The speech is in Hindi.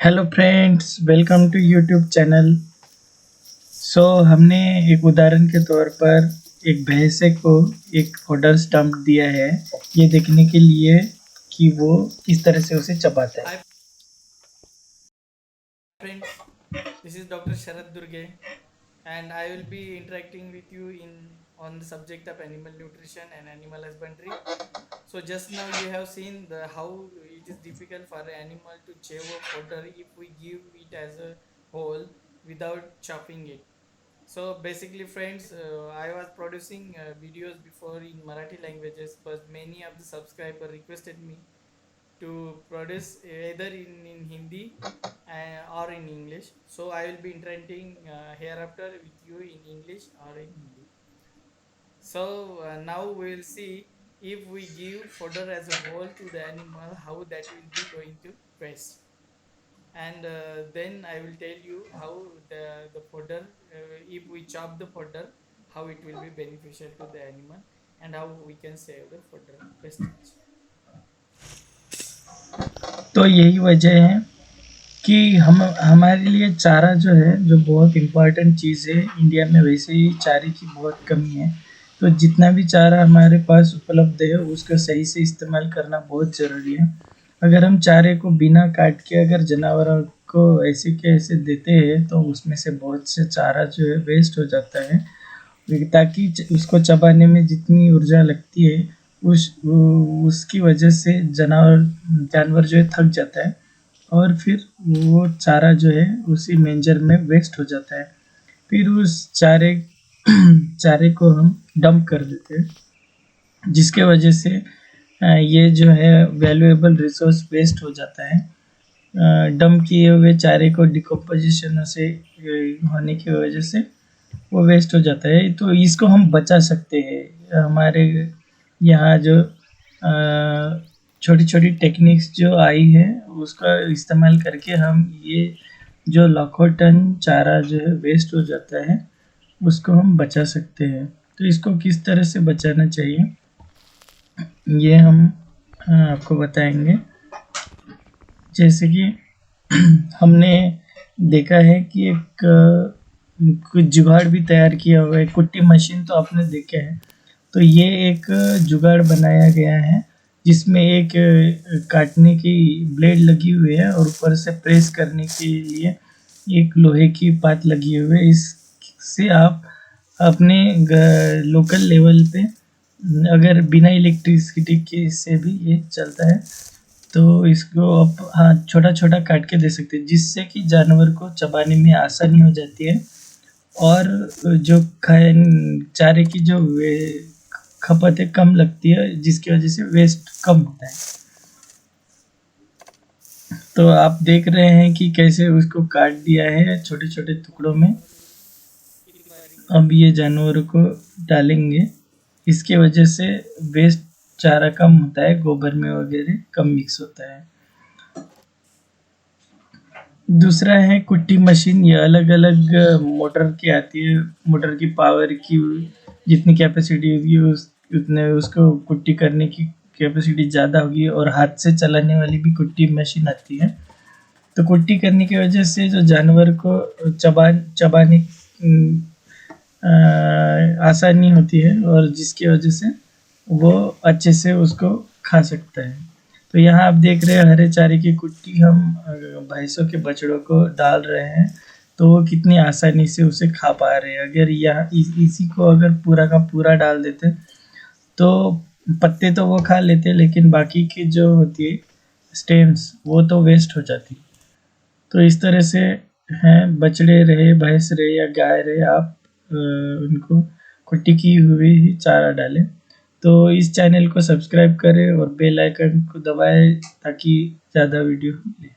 Hello friends, welcome to YouTube channel. हमने एक उदाहरण के तौर पर एक भैंसे को एक फॉडर स्टम्प दिया है, ये देखने के लिए कि वो किस तरह से उसे चबाता है। Hi friends, this is Dr. Sharad Durge and I will be interacting with you in on the subject of animal nutrition and animal husbandry. So just now you have seen how it is difficult for an animal to chew a fodder if we give it as a whole without chopping it. So basically friends, I was producing videos before in Marathi languages, but many of the subscribers requested me to produce either in Hindi or in English. So I will be interacting hereafter with you in English or in Hindi. So now we will see if we give fodder as a whole to the animal, how that will be going to waste. And then I will tell you how the fodder, if we chop the fodder, how it will be beneficial to the animal and how we can save the fodder wastage. तो यही वजह है कि हम हमारे लिए चारा जो है, जो बहुत इम्पोर्टेंट चीज़ है। इंडिया में वैसे ही चारे की बहुत कमी है, तो जितना भी चारा हमारे पास उपलब्ध है उसका सही से इस्तेमाल करना बहुत ज़रूरी है। अगर हम चारे को बिना काट के अगर जानवरों को ऐसे के ऐसे देते हैं तो उसमें से बहुत से चारा जो है वेस्ट हो जाता है, ताकि उसको चबाने में जितनी ऊर्जा लगती है उसकी वजह से जानवर जो है थक जाता है और फिर वो चारा जो है उसी मेंजर में वेस्ट हो जाता है। फिर उस चारे को हम डंप कर देते हैं, जिसके वजह से ये जो है वैल्यूएबल रिसोर्स वेस्ट हो जाता है। डंप किए हुए चारे को डिकम्पोजिशन से होने की वजह से वो वेस्ट हो जाता है। तो इसको हम बचा सकते हैं। हमारे यहाँ जो छोटी छोटी टेक्निक्स जो आई है उसका इस्तेमाल करके हम ये जो लाखों टन चारा जो है वेस्ट हो जाता है उसको हम बचा सकते हैं। तो इसको किस तरह से बचाना चाहिए ये हम आपको बताएंगे। जैसे कि हमने देखा है कि एक कुछ जुगाड़ भी तैयार किया हुआ है। कुट्टी मशीन तो आपने देखा है, तो ये एक जुगाड़ बनाया गया है जिसमें एक काटने की ब्लेड लगी हुई है और ऊपर से प्रेस करने के लिए एक लोहे की पात लगी हुई है। इससे आप अपने लोकल लेवल पे अगर बिना इलेक्ट्रिसिटी के से भी ये चलता है, तो इसको आप हाँ छोटा छोटा काट के दे सकते हैं, जिससे कि जानवर को चबाने में आसानी हो जाती है और जो चारे की जो खपत है कम लगती है, जिसकी वजह से वेस्ट कम होता है। तो आप देख रहे हैं कि कैसे उसको काट दिया है छोटे छोटे टुकड़ों में। अब ये जानवरों को डालेंगे, इसके वजह से वेस्ट चारा कम होता है, गोबर में वगैरह कम मिक्स होता है। दूसरा है कुट्टी मशीन। ये अलग अलग मोटर की आती है। मोटर की पावर की जितनी कैपेसिटी होगी उतने उसको कुट्टी करने की कैपेसिटी ज़्यादा होगी, और हाथ से चलाने वाली भी कुट्टी मशीन आती है। तो कुट्टी करने की वजह से जो जानवर को चबाने आसानी होती है और जिसकी वजह से वो अच्छे से उसको खा सकता है। तो यहाँ आप देख रहे हैं हरे चारे की कुट्टी हम भैंसों के बछड़ों को डाल रहे हैं, तो वो कितनी आसानी से उसे खा पा रहे हैं। अगर यहाँ इसी को अगर पूरा का पूरा डाल देते तो पत्ते तो वो खा लेते, लेकिन बाकी की जो होती है स्टेम्स वो तो वेस्ट हो जाती। तो इस तरह से हैं, बछड़े रहे, भैंस रहे या गाय रहे, आप उनको कुट्टी की हुई ही चारा डालें। तो इस चैनल को सब्सक्राइब करें और बेल आइकन को दबाएं ताकि ज़्यादा वीडियो मिले।